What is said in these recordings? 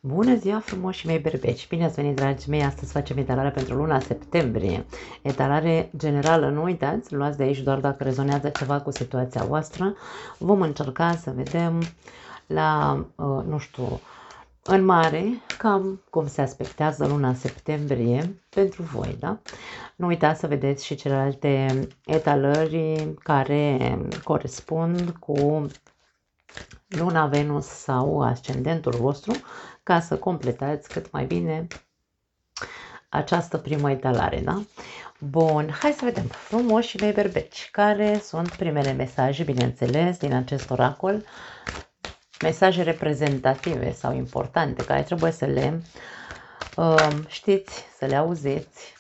Bună ziua, frumoși mei berbeci! Bine ați venit, dragii mei! Astăzi facem etalarea pentru luna septembrie. Etalare generală, nu uitați, luați de aici doar dacă rezonează ceva cu situația voastră. Vom încerca să vedem la, nu știu, în mare, cam cum se aspectează luna septembrie pentru voi, da? Nu uitați să vedeți și celelalte etalări care corespund cu luna Venus sau ascendentul vostru, ca să completați cât mai bine această primă etalare, da? Bun, hai să vedem, frumoși mei berbeci, care sunt primele mesaje, bineînțeles, din acest oracol, mesaje reprezentative sau importante, care trebuie să le știți, să le auziți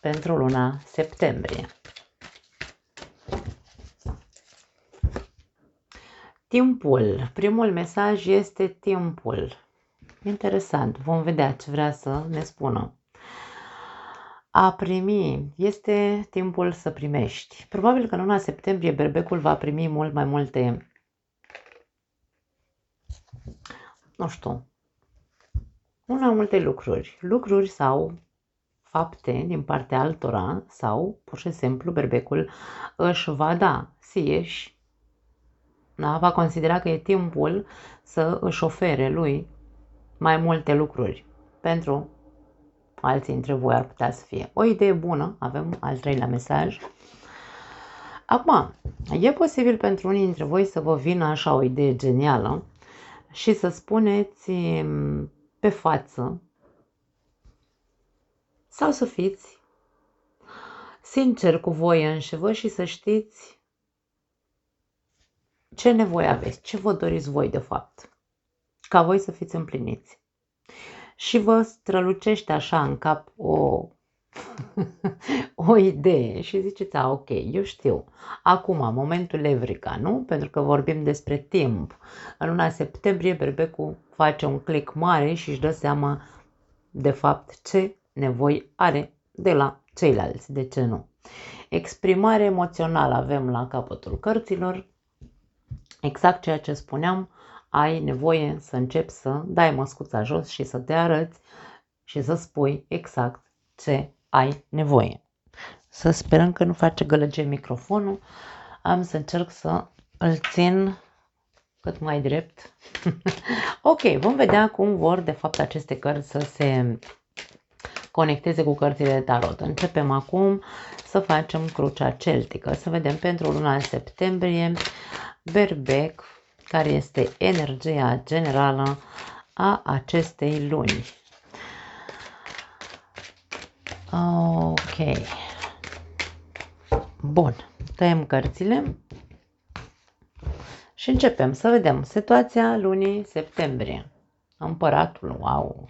pentru luna septembrie. Timpul. Primul mesaj este timpul. Interesant. Vom vedea ce vrea să ne spună. A primi. Este timpul să primești. Probabil că în luna septembrie berbecul va primi mult mai multe, nu știu, multe lucruri. Lucruri sau fapte din partea altora sau, pur și simplu, berbecul își va da sieși. Da? Va considera că e timpul să își ofere lui mai multe lucruri. Pentru alții dintre voi ar putea să fie o idee bună. Avem al treilea mesaj. Acum, e posibil pentru unii dintre voi să vă vină așa o idee genială și să spuneți pe față sau să fiți sinceri cu voi înșivă și să știți ce nevoie aveți, ce vă doriți voi de fapt, ca voi să fiți împliniți. Și vă strălucește așa în cap o idee și ziceți, ok, eu știu, acum, momentul Evrica, nu? Pentru că vorbim despre timp. În luna septembrie, berbecul face un click mare și își dă seama, de fapt, ce nevoi are de la ceilalți, de ce nu. Exprimare emoțională avem la capătul cărților, exact ceea ce spuneam, ai nevoie să începi să dai măscuța jos și să te arăți și să spui exact ce ai nevoie. Să sperăm că nu face gălăgie microfonul. Am să încerc să îl țin cât mai drept. Ok, vom vedea cum vor de fapt aceste cărți să se conecteze cu cărțile de tarot. Începem acum să facem crucea celtică. Să vedem pentru luna septembrie berbec care este energia generală a acestei luni. Ok. Bun. Tăiem cărțile și începem să vedem situația lunii septembrie. Împăratul, wow!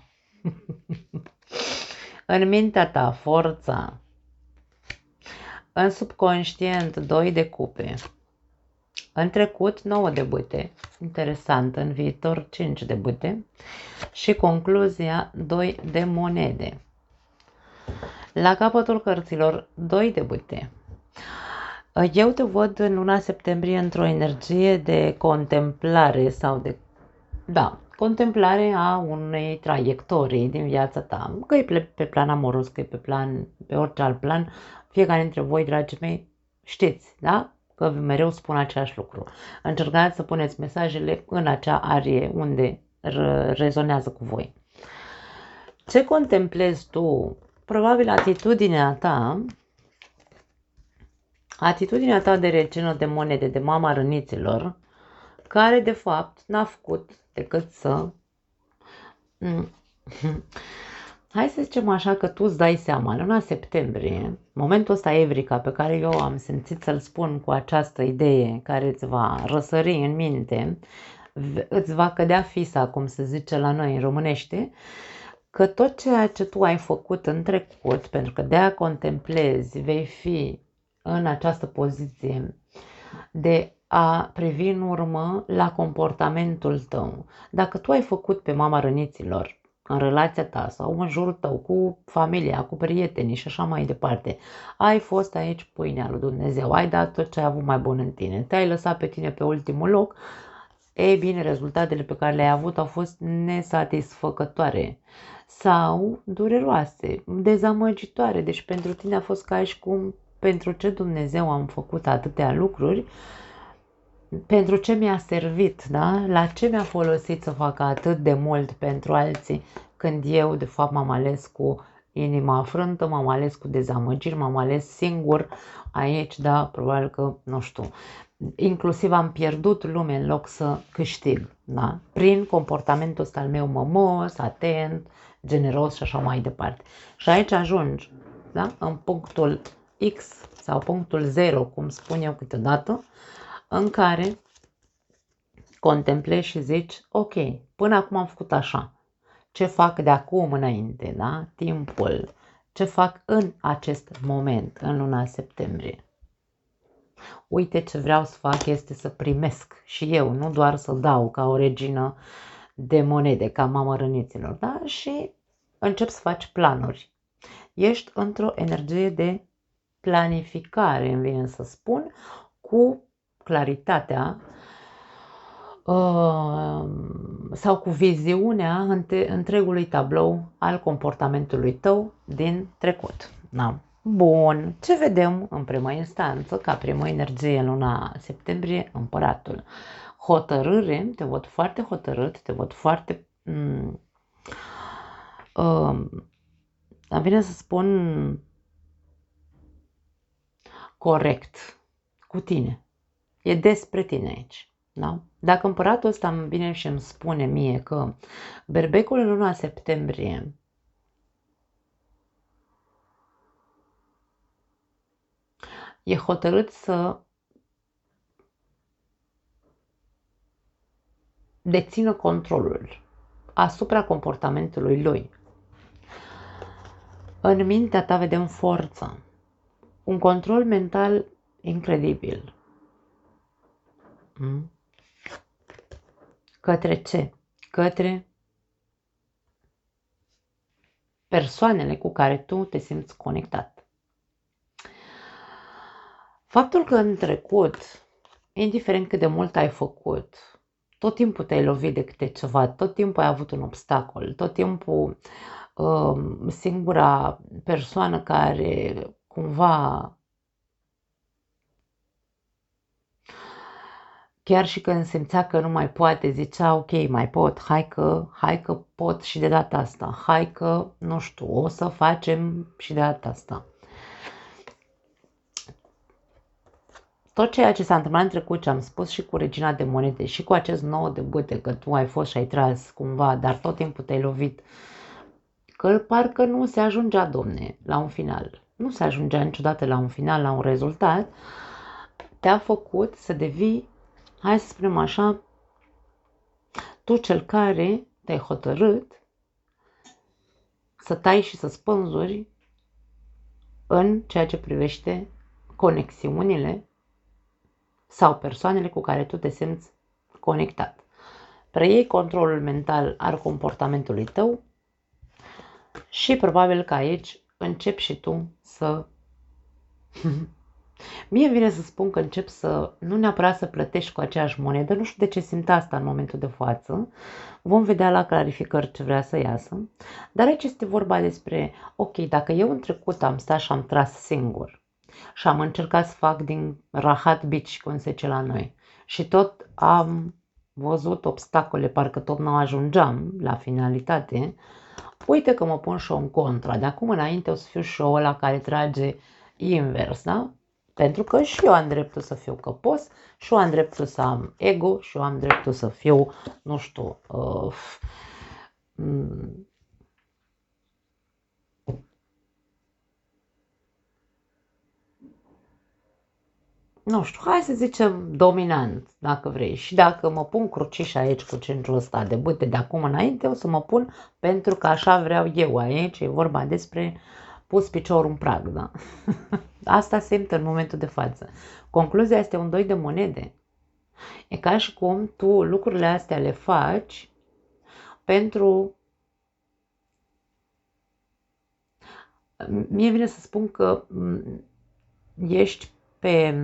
În mintea ta, forța. În subconștient, 2 de cupe. În trecut, 9 de bâte. Interesant. În viitor, 5 de bâte. Și concluzia, 2 de monede. La capătul cărților, 2 de bâte. Eu te văd în luna septembrie într-o energie de contemplare sau de, contemplare a unei traiectorii din viața ta. Că e pe plan amoros, că e pe orice alt plan, fiecare dintre voi, dragii mei, știți, da? Că mereu spun același lucru. Încercați să puneți mesajele în acea arie unde rezonează cu voi. Ce contemplezi tu? Probabil atitudinea ta de regină de monede, de mama răniților, care de fapt n-a făcut decât să... Hai să zicem așa că tu îți dai seama, luna septembrie, momentul ăsta Evrica pe care eu am simțit să-l spun cu această idee care îți va răsări în minte, îți va cădea fisa, cum se zice la noi în românește, că tot ceea ce tu ai făcut în trecut, pentru că de-aia contemplezi, vei fi în această poziție de a privi în urmă la comportamentul tău. Dacă tu ai făcut pe mama răniților în relația ta sau în jurul tău, cu familia, cu prietenii și așa mai departe, ai fost aici pâinea lui Dumnezeu, ai dat tot ce ai avut mai bun în tine, te-ai lăsat pe tine pe ultimul loc, Ei bine, rezultatele pe care le-ai avut au fost nesatisfăcătoare sau dureroase, dezamăgitoare. Deci pentru tine a fost ca și cum pentru ce Dumnezeu am făcut atâtea lucruri, pentru ce mi-a servit, da? La ce mi-a folosit să fac atât de mult pentru alții, când eu de fapt m-am ales cu inima frântă, m-am ales cu dezamăgiri, m-am ales singur aici, da, probabil că, nu știu, inclusiv am pierdut lume în loc să câștig, da? Prin comportamentul ăsta al meu mămos, atent, generos și așa mai departe. Și aici ajungi, da? În punctul X sau punctul 0, cum spun eu câteodată, în care contemplezi și zici, ok, până acum am făcut așa, ce fac de acum înainte, da? Timpul, ce fac în acest moment, în luna septembrie. Uite, ce vreau să fac este să primesc și eu, nu doar să dau ca o regină de monede, ca mama răniților, da? Și încep să faci planuri. Ești într-o energie de planificare, îmi vine să spun, cu claritatea sau cu viziunea întregului tablou al comportamentului tău din trecut. Da. Bun, ce vedem în prima instanță, ca primă energie în luna septembrie, Împăratul. Hotărâre, te văd foarte hotărât, te văd foarte... vine să spun corect cu tine. E despre tine aici. Da? Dacă împăratul ăsta îmi vine și îmi spune mie că berbecul în luna septembrie e hotărât să dețină controlul asupra comportamentului lui. În mintea ta vedem forță, un control mental incredibil. Către ce? Către persoanele cu care tu te simți conectat. Faptul că în trecut, indiferent cât de mult ai făcut, tot timpul te-ai lovit de câte ceva, tot timpul ai avut un obstacol, tot timpul singura persoană care cumva, chiar și când simțea că nu mai poate, zicea ok, mai pot, hai că pot și de data asta, hai că, nu știu, o să facem și de data asta. Tot ceea ce s-a întâmplat în trecut, ce am spus și cu Regina de Monede și cu acest 9 de bâte, că tu ai fost și ai tras cumva, dar tot timpul te-ai lovit, că parcă nu se ajungea, domne, la un final. Nu se ajungea niciodată la un final, la un rezultat. Te-a făcut să devii, hai să spunem așa, tu cel care te-ai hotărât să tai și să spânzuri în ceea ce privește conexiunile sau persoanele cu care tu te simți conectat. Preiei controlul mental al comportamentului tău și probabil că aici începi și tu să... Mie vine să spun că încep să, nu neapărat să plătești cu aceeași monedă, nu știu de ce simt asta în momentul de față, vom vedea la clarificări ce vrea să iasă, dar aici este vorba despre, ok, dacă eu în trecut am stat și am tras singur și am încercat să fac din rahat bici, cum se zice la noi, și tot am văzut obstacole, parcă tot nu ajungeam la finalitate, uite că mă pun și eu în contra, de acum înainte o să fiu și eu ăla care trage invers, da? Pentru că și eu am dreptul să fiu căpos, și eu am dreptul să am ego, și eu am dreptul să fiu, nu știu, nu știu, hai să zicem dominant, dacă vrei. Și dacă mă pun cruciș aici cu centrul ăsta de bâte de acum înainte, o să mă pun pentru că așa vreau eu aici. E vorba despre pus piciorul în prag, da? Asta simt în momentul de față. Concluzia este un 2 de monede. E ca și cum tu lucrurile astea le faci pentru... Mie vine să spun că ești pe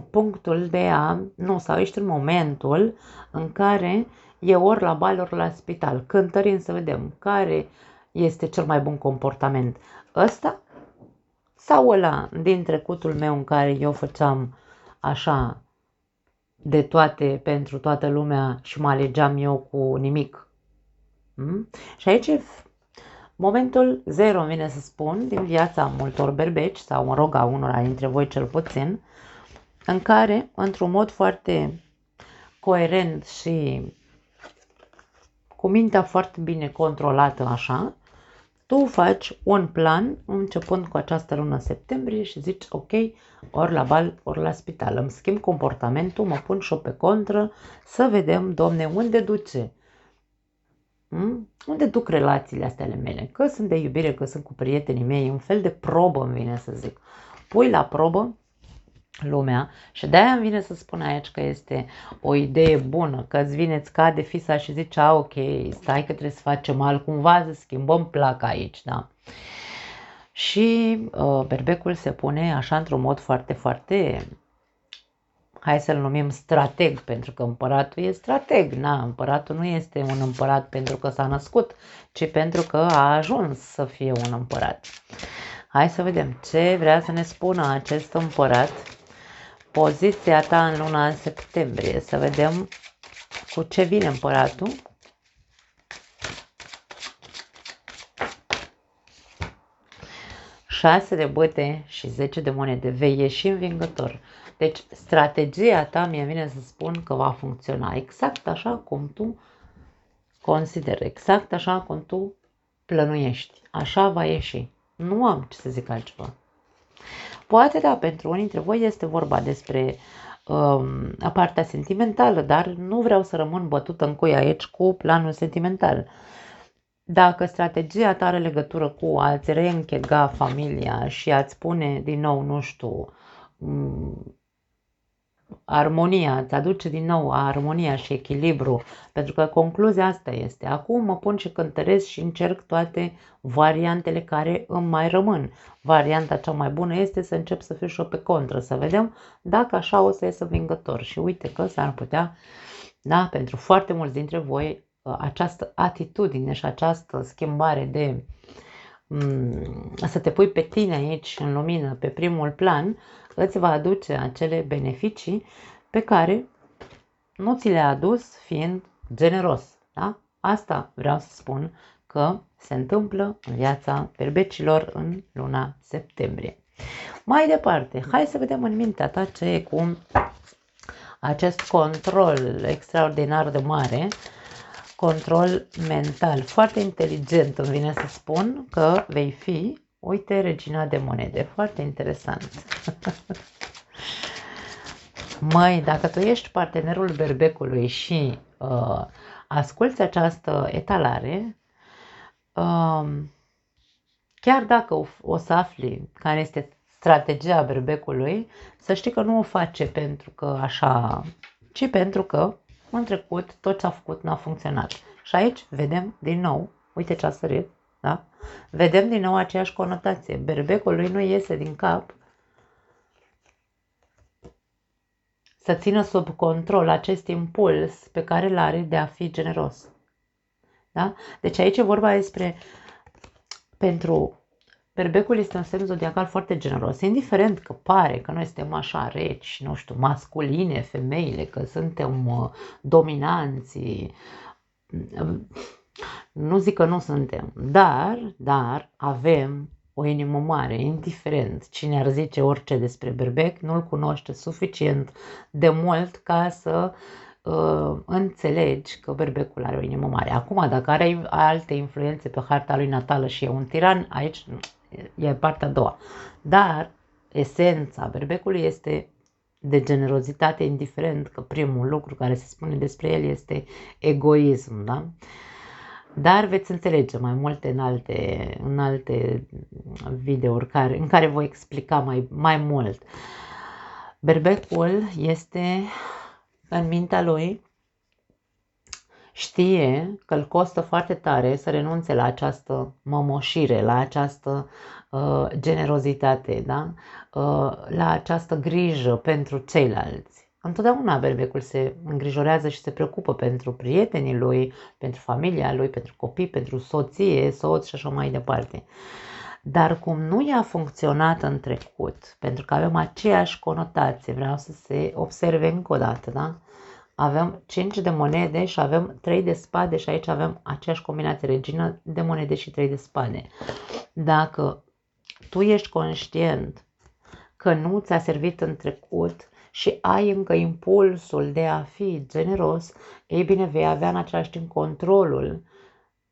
punctul de a, nu, sau ești în momentul în care e ori la bal, ori la spital. Cântărim să vedem care este cel mai bun comportament. Ăsta sau ăla din trecutul meu în care eu făceam așa de toate pentru toată lumea și mă alegeam eu cu nimic. Și aici e momentul 0, îmi vine să spun, din viața multor berbeci, sau mă rog a unora dintre voi cel puțin, în care, într-un mod foarte coerent și cu mintea foarte bine controlată așa, tu faci un plan începând cu această lună septembrie și zici, ok, ori la bal, ori la spital. Îmi schimb comportamentul, mă pun și-o pe contră, să vedem, Doamne, unde duce? Unde duc relațiile astea ale mele? Că sunt de iubire, că sunt cu prietenii mei, un fel de probă îmi vine să zic. Pui la probă lumea și de-aia îmi vine să spun aici că este o idee bună, că îți vine, îți cade fisa și zici, ok, stai că trebuie să facem altcumva, să schimbăm placa aici, da? Și berbecul se pune așa într-un mod foarte, foarte, hai să-l numim strateg, pentru că împăratul e strateg, na, împăratul nu este un împărat pentru că s-a născut, ci pentru că a ajuns să fie un împărat. Hai să vedem ce vrea să ne spună acest împărat, poziția ta în luna septembrie, să vedem cu ce vine împăratul. Șase de bâte și 10 de monede, vei ieși învingător. Deci strategia ta mi-e vine să spun că va funcționa exact așa cum tu consideri, exact așa cum tu plănuiești. Așa va ieși. Nu am ce să zic altceva. Poate da, pentru unii dintre voi este vorba despre partea sentimentală, dar nu vreau să rămân bătută în cui aici cu planul sentimental. Dacă strategia ta are legătură cu a-ți reînchega familia și a-ți pune din nou, nu știu, armonia, îți aduce din nou armonia și echilibru, pentru că concluzia asta este. Acum mă pun și cântăresc și încerc toate variantele care îmi mai rămân. Varianta cea mai bună este să încep să fiu și-o pe contră, să vedem dacă așa o să ies învingător. Și uite că s-ar putea, da, pentru foarte mulți dintre voi, această atitudine și această schimbare de să te pui pe tine aici în lumină, pe primul plan, îți va aduce acele beneficii pe care nu ți le-a adus fiind generos. Da? Asta vreau să spun că se întâmplă în viața berbecilor în luna septembrie. Mai departe, hai să vedem în mintea ta ce e cu acest control extraordinar de mare, control mental. Foarte inteligent îmi vine să spun că vei fi, uite, regina de monede. Foarte interesant. Măi, dacă tu ești partenerul berbecului și asculți această etalare, chiar dacă o să afli care este strategia berbecului, să știi că nu o face pentru că așa, ci pentru că în trecut tot ce a făcut n-a funcționat. Și aici vedem din nou, uite ce a sărit, da? Vedem din nou aceeași conotație. Berbecul lui nu iese din cap să țină sub control acest impuls pe care îl are de a fi generos. Da? Deci aici e vorba despre, pentru berbecul este un semn zodiacal foarte generos, indiferent că pare că noi suntem așa reci, nu știu, masculine, femeile, că suntem dominanți. Nu zic că nu suntem, dar avem o inimă mare, indiferent cine ar zice orice despre berbec, nu-l cunoaște suficient de mult ca să înțelegi că berbecul are o inimă mare. Acum, dacă are alte influențe pe harta lui natală și e un tiran, aici e partea a doua. Dar esența berbecului este de generozitate, indiferent că primul lucru care se spune despre el este egoism, da? Dar veți înțelege mai multe în alte videouri în care voi explica mai mult. Berbecul este în mintea lui, știe că îl costă foarte tare să renunțe la această mămoșire, la această generozitate, da? La această grijă pentru ceilalți. Întotdeauna berbecul se îngrijorează și se preocupă pentru prietenii lui, pentru familia lui, pentru copii, pentru soție, soț și așa mai departe. Dar cum nu i-a funcționat în trecut, pentru că avem aceeași conotație, vreau să se observe încă o dată, da? Avem 5 de monede și avem 3 de spade și aici avem aceeași combinație, regină de monede și 3 de spade. Dacă tu ești conștient că nu ți-a servit în trecut și ai încă impulsul de a fi generos, ei bine, vei avea în același timp controlul,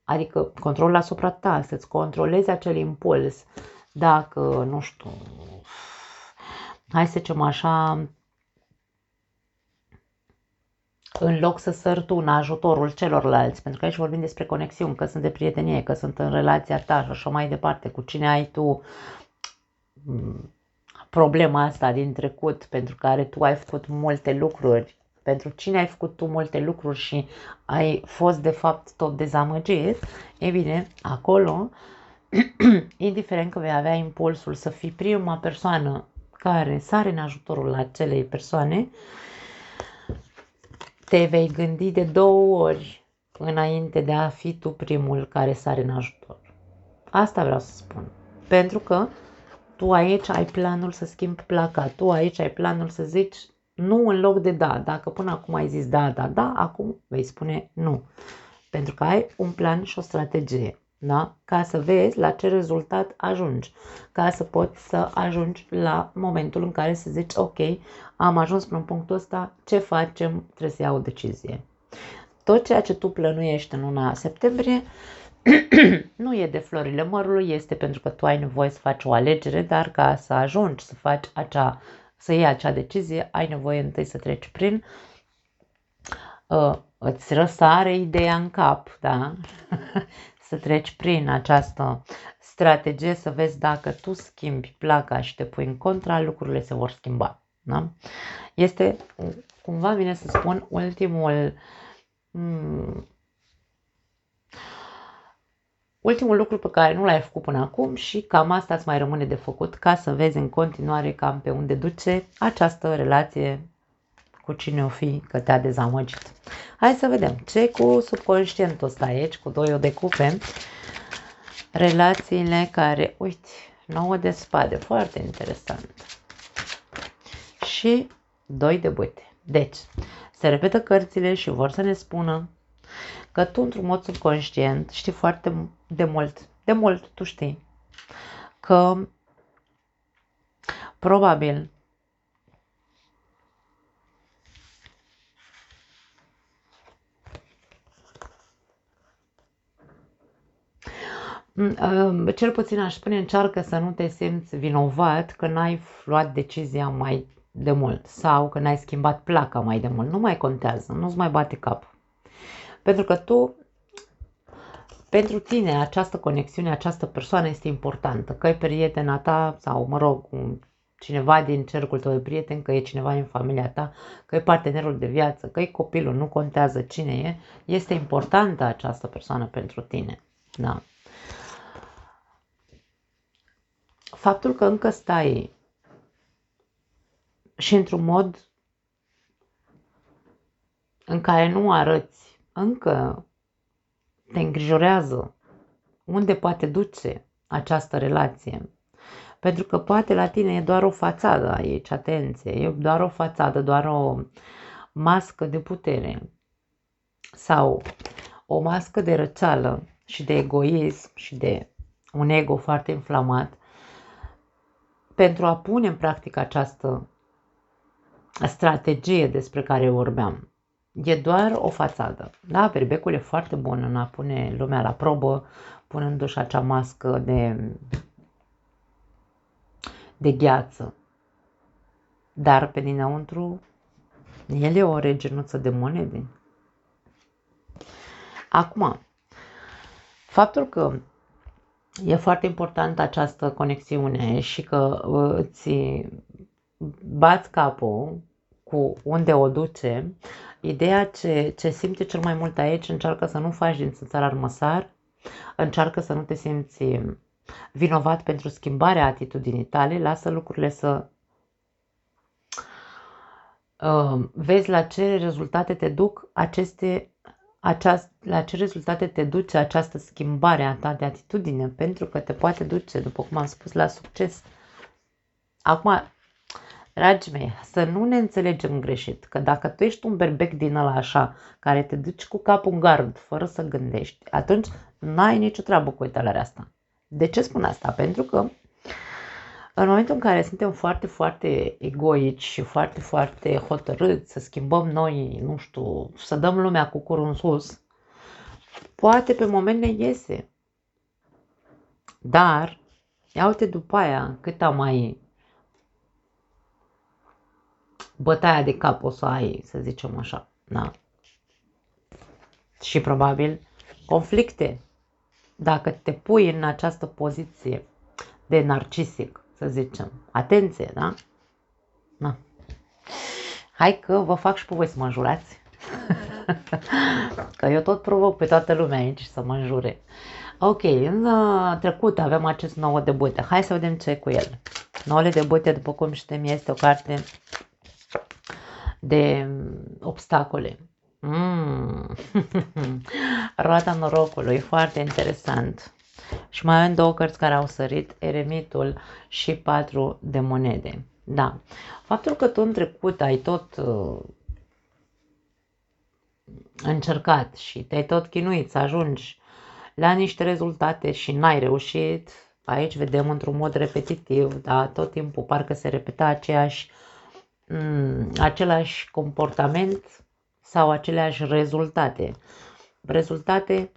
adică controlul asupra ta, să-ți controlezi acel impuls. Dacă, nu știu, hai să zicem așa, în loc să sări tu în ajutorul celorlalți, pentru că aici vorbim despre conexiuni, că sunt de prietenie, că sunt în relația ta și așa mai departe, cu cine ai tu problema asta din trecut, pentru care tu ai făcut multe lucruri, pentru cine ai făcut tu multe lucruri și ai fost de fapt tot dezamăgit, e bine, acolo, indiferent că vei avea impulsul să fii prima persoană care sare în ajutorul acelei persoane, te vei gândi de 2 ori înainte de a fi tu primul care sare în ajutor. Asta vreau să spun. Pentru că tu aici ai planul să schimbi placa, tu aici ai planul să zici nu în loc de da. Dacă până acum ai zis da, da, da, acum vei spune nu. Pentru că ai un plan și o strategie, da? Ca să vezi la ce rezultat ajungi, ca să poți să ajungi la momentul în care să zici ok, am ajuns până în punctul ăsta, ce facem? Trebuie să iau o decizie. Tot ceea ce tu plănuiești în luna septembrie nu e de florile mărului, este pentru că tu ai nevoie să faci o alegere, dar ca să ajungi să faci să iei acea decizie, ai nevoie întâi să treci prin, îți răsare ideea în cap, da? Să treci prin această strategie, să vezi dacă tu schimbi placa și te pui în contra, lucrurile se vor schimba, da? Este, cumva vine să spun, ultimul lucru pe care nu l-ai făcut până acum și cam asta îți mai rămâne de făcut ca să vezi în continuare cam pe unde duce această relație cu cine o fi că te-a dezamăgit. Hai să vedem ce cu subconștientul ăsta aici, cu 2 de cupe, relațiile care, uite, 9 de spade, foarte interesant. Și 2 de bâte. Deci, se repetă cărțile și vor să ne spună că tu, într-un mod subconștient, știi foarte de mult tu știi că probabil cel puțin aș spune, încearcă să nu te simți vinovat că n-ai luat decizia mai de mult sau că n-ai schimbat placa mai de mult. Nu mai contează, nu-ți mai bate cap. Pentru că tu, pentru tine, această conexiune, această persoană este importantă. Că e prietena ta sau, mă rog, cineva din cercul tău de prieten, că e cineva din familia ta, că e partenerul de viață, că e copilul, nu contează cine e, este importantă această persoană pentru tine. Da. Faptul că încă stai și într-un mod în care nu arăți, încă te îngrijorează unde poate duce această relație. Pentru că poate la tine e doar o fațadă aici, atenție, e doar o fațadă, doar o mască de putere sau o mască de răceală și de egoism și de un ego foarte inflamat pentru a pune în practică această strategie despre care vorbeam. E doar o fațadă. Da, berbecul e foarte bun în a pune lumea la probă, punându-și acea mască de gheață. Dar pe dinăuntru, el e o regenuță de monede. Acum, faptul că e foarte importantă această conexiune și că îți bați capul cu unde o duce, ideea ce simte cel mai mult aici, încearcă să nu faci din țânțar armăsar, încearcă să nu te simți vinovat pentru schimbarea atitudinii tale, lasă lucrurile să vezi la ce rezultate te duc la ce rezultate te duce această schimbare a ta de atitudine, pentru că te poate duce, după cum am spus, la succes. Acum, dragii mei, să nu ne înțelegem greșit, că dacă tu ești un berbec din ăla așa, care te duci cu capul în gard, fără să gândești, atunci n-ai nicio treabă cu etalarea asta. De ce spun asta? Pentru că în momentul în care suntem foarte, foarte egoici și foarte, foarte hotărâți să schimbăm noi, nu știu, să dăm lumea cu curul în sus, poate pe moment ne iese. Dar, ia uite după aia cât am mai bătaia de cap o să ai, să zicem așa. Da. Și probabil conflicte. Dacă te pui în această poziție de narcisic, să zicem. Atenție, da? Da. Hai că vă fac și pe voi să mă înjurați. Că eu tot provoc pe toată lumea aici să mă înjure. Ok, în trecut avem acest 9 de bâte. Hai să vedem ce e cu el. 9 de bâte, după cum știm, este o carte de obstacole. Roata norocului, foarte interesant. Și mai avem 2 cărți care au sărit, Eremitul și 4 de monede. Da. Faptul că tu în trecut ai tot încercat și te-ai tot chinuit să ajungi la niște rezultate și n-ai reușit, aici vedem într-un mod repetitiv, da, tot timpul parcă se repeta același comportament sau aceleași rezultate. Rezultate,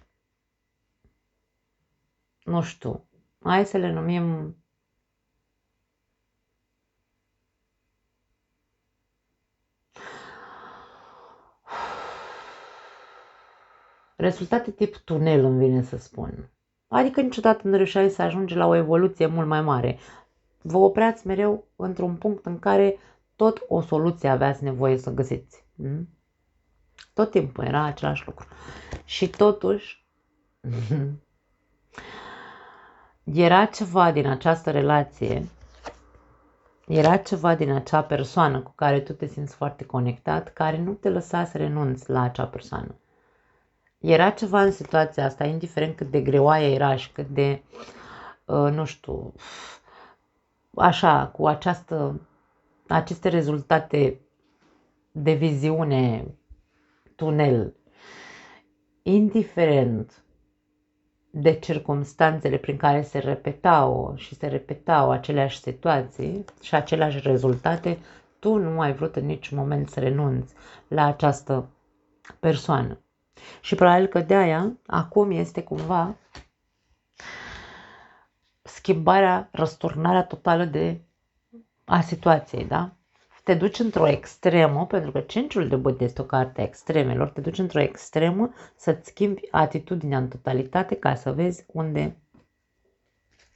nu știu, hai să le numim rezultate tip tunel, îmi vine să spun. Adică niciodată nu reușeai să ajungi la o evoluție mult mai mare. Vă opreați mereu într-un punct în care tot o soluție aveați nevoie să găsiți. Tot timpul era același lucru. Și totuși era ceva din această relație, era ceva din acea persoană cu care tu te simți foarte conectat, care nu te lăsa să renunți la acea persoană. Era ceva în situația asta, indiferent cât de greoaie era și cât de, nu știu, așa, cu aceste rezultate de viziune, tunel, indiferent de circumstanțele prin care se repetau aceleași situații și aceleași rezultate, tu nu ai vrut în niciun moment să renunți la această persoană. Și probabil că de aia, acum este cumva schimbarea, răsturnarea totală a situației, da? Te duci într-o extremă, pentru că 5-ul de bâte este o carte a extremelor, te duci într-o extremă să-ți schimbi atitudinea în totalitate ca să vezi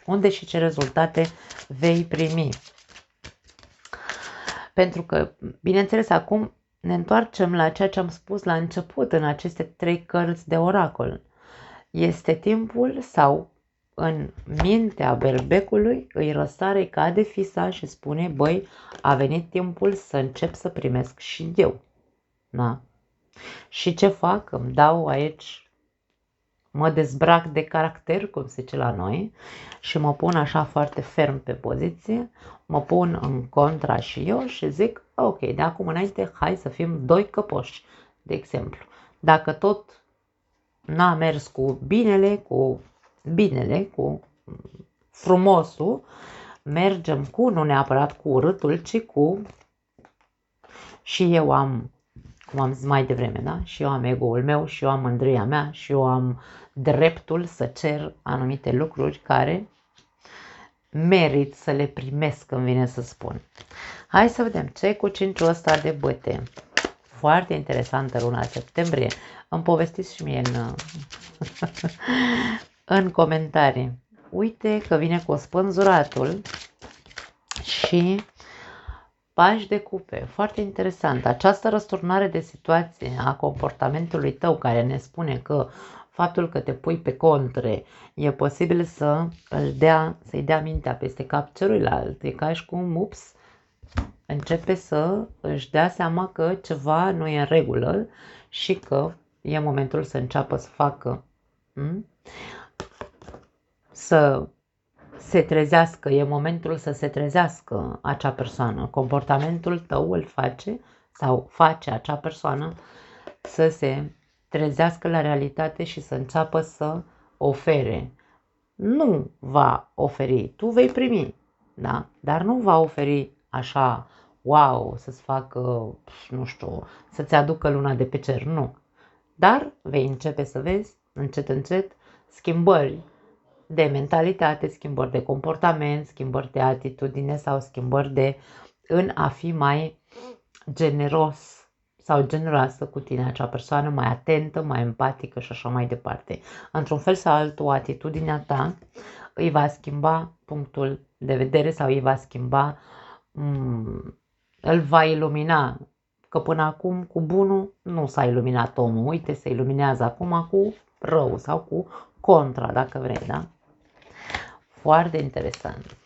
unde și ce rezultate vei primi. Pentru că, bineînțeles, acum ne întoarcem la ceea ce am spus la început în aceste 3 cărți de oracol. Este timpul sau în mintea berbecului îi răsare ca de fisa și spune, băi, a venit timpul să încep să primesc și eu. Da? Și ce fac? Îmi dau aici, mă dezbrac de caracter, cum se zice la noi, și mă pun așa foarte ferm pe poziție, mă pun în contra și eu și zic, ok, de acum înainte, hai să fim 2 căpoși, de exemplu. Dacă tot n-a mers cu binele, cu frumosul, mergem nu neapărat cu urâtul, ci cu, și eu am, cum am zis mai devreme, da? Și eu am ego-ul meu, și eu am mândria mea, și eu am dreptul să cer anumite lucruri care merit să le primesc, îmi vine să spun. Hai să vedem ce e cu 5-ul ăsta de bâte. Foarte interesantă luna septembrie. Îmi povestiți și mie în comentarii. Uite că vine cu spânzuratul și Pași de cupe, foarte interesant. Această răsturnare de situație a comportamentului tău care ne spune că faptul că te pui pe contre e posibil să-i dea mintea peste cap celuilalt. E ca și cum, ups, începe să își dea seama că ceva nu e în regulă și că e momentul să înceapă să facă, să se trezească, e momentul să se trezească acea persoană. Comportamentul tău îl face sau face acea persoană să se trezească la realitate și să înceapă să ofere. Nu va oferi, tu vei primi, da? Dar nu va oferi așa, wow, să-ți facă, nu știu, să-ți aducă luna de pe cer, nu. Dar vei începe să vezi, încet, încet, schimbări de mentalitate, schimbări de comportament, schimbări de atitudine sau schimbări în a fi mai generos sau generoasă cu tine, acea persoană, mai atentă, mai empatică și așa mai departe. Într-un fel sau altul, atitudinea ta îi va schimba punctul de vedere sau îi va schimba, îl va ilumina. Că până acum cu bunul nu s-a iluminat omul. Uite, se iluminează acum cu rău sau cu contra, dacă vrei, da? Foarte interesant.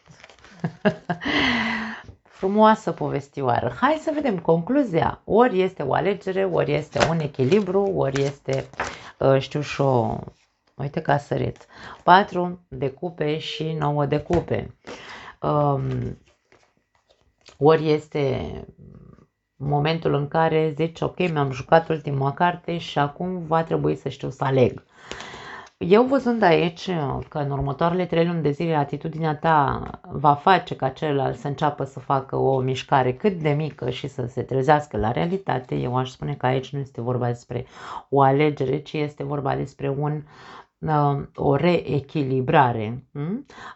Frumoasă povestioară. Hai să vedem concluzia. Ori este o alegere, ori este un echilibru, ori este, știu și o... Uite că a sărit. 4 de cupe și 9 de cupe. Ori este momentul în care zici, ok, mi-am jucat ultima carte și acum va trebui să știu să aleg. Eu văzând aici că în următoarele 3 luni de zile atitudinea ta va face ca celălalt să înceapă să facă o mișcare cât de mică și să se trezească la realitate, eu aș spune că aici nu este vorba despre o alegere, ci este vorba despre o reechilibrare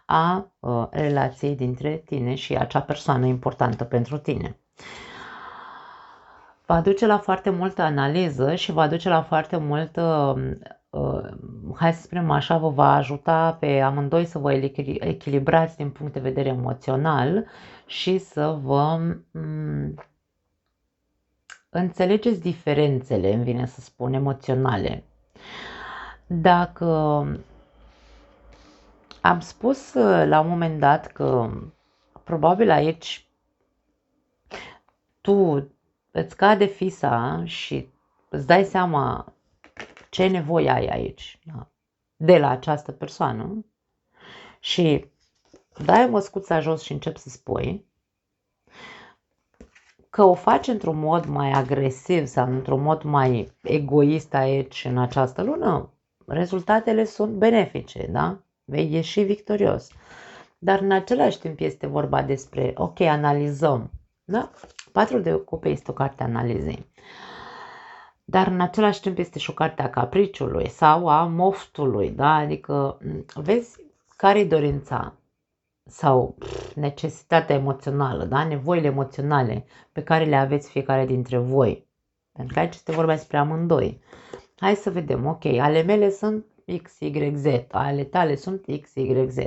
a relației dintre tine și acea persoană importantă pentru tine. Va duce la foarte multă analiză și va duce la foarte multă, hai să spunem așa, vă va ajuta pe amândoi să vă echilibrați din punct de vedere emoțional și să vă înțelegeți diferențele, îmi vine să spun, emoționale. Dacă am spus la un moment dat că probabil aici tu îți cade fisa și îți dai seama ce nevoie ai aici, da? De la această persoană și dai măscuța jos și începi să spui că o faci într-un mod mai agresiv sau într-un mod mai egoist aici în această lună, rezultatele sunt benefice, da? Vei ieși victorios. Dar în același timp este vorba despre, ok, analizăm, da? 4 de cupe este o carte a analizei. Dar în același timp este și o carte a capriciului sau a moftului, da? Adică vezi care e dorința sau necesitatea emoțională, da? Nevoile emoționale pe care le aveți fiecare dintre voi. Pentru că aici este vorba despre amândoi. Hai să vedem, ok, ale mele sunt X, Y, Z, ale tale sunt X, Y, Z.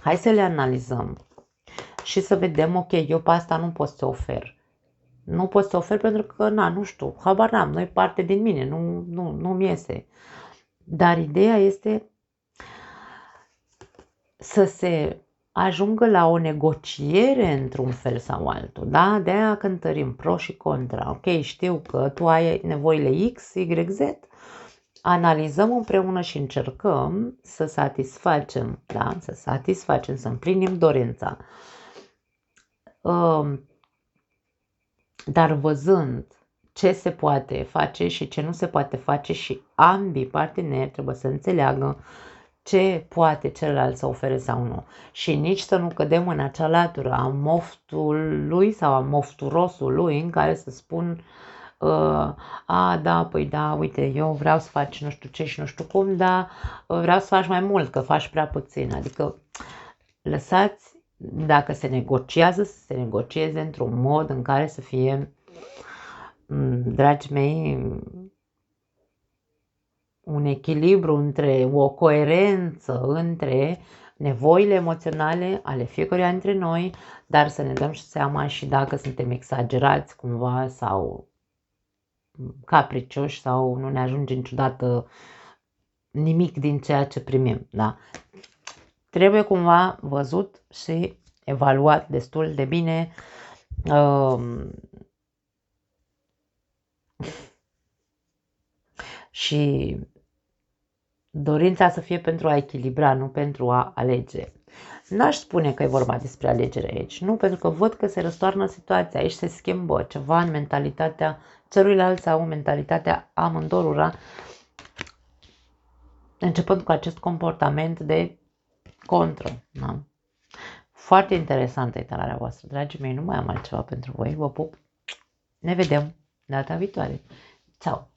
Hai să le analizăm și să vedem, ok, eu pe asta nu pot să ofer. Nu pot să ofer pentru că, nu știu, habar n-am, nu e parte din mine, nu-mi iese. Dar ideea este să se ajungă la o negociere într-un fel sau altul, da? De-aia cântărim pro și contra. Ok, știu că tu ai nevoile X, Y, Z, analizăm împreună și încercăm să satisfacem, da? Să satisfacem, să împlinim dorința. Dar văzând ce se poate face și ce nu se poate face și ambii parteneri trebuie să înțeleagă ce poate celălalt să ofere sau nu. Și nici să nu cădem în acea latură a moftului sau a mofturosului în care să spun da, păi da, uite, eu vreau să faci nu știu ce și nu știu cum, dar vreau să faci mai mult, că faci prea puțin. Adică lăsați, dacă se negociază, să se negocieze într-un mod în care să fie, dragii mei, un echilibru între o coerență între nevoile emoționale ale fiecăruia dintre noi, dar să ne dăm și seama și dacă suntem exagerați cumva sau capricioși sau nu ne ajunge niciodată nimic din ceea ce primim. Da? Trebuie cumva văzut și evaluat destul de bine și dorința să fie pentru a echilibra, nu pentru a alege. N-aș spune că e vorba despre alegere aici, nu, pentru că văd că se răstoarnă situația, aici se schimbă ceva în mentalitatea celuilalt sau în mentalitatea amândorura, începând cu acest comportament de contră. Da? Foarte interesantă etalarea voastră, dragii mei, nu mai am altceva pentru voi, vă pup, ne vedem data viitoare, ceau!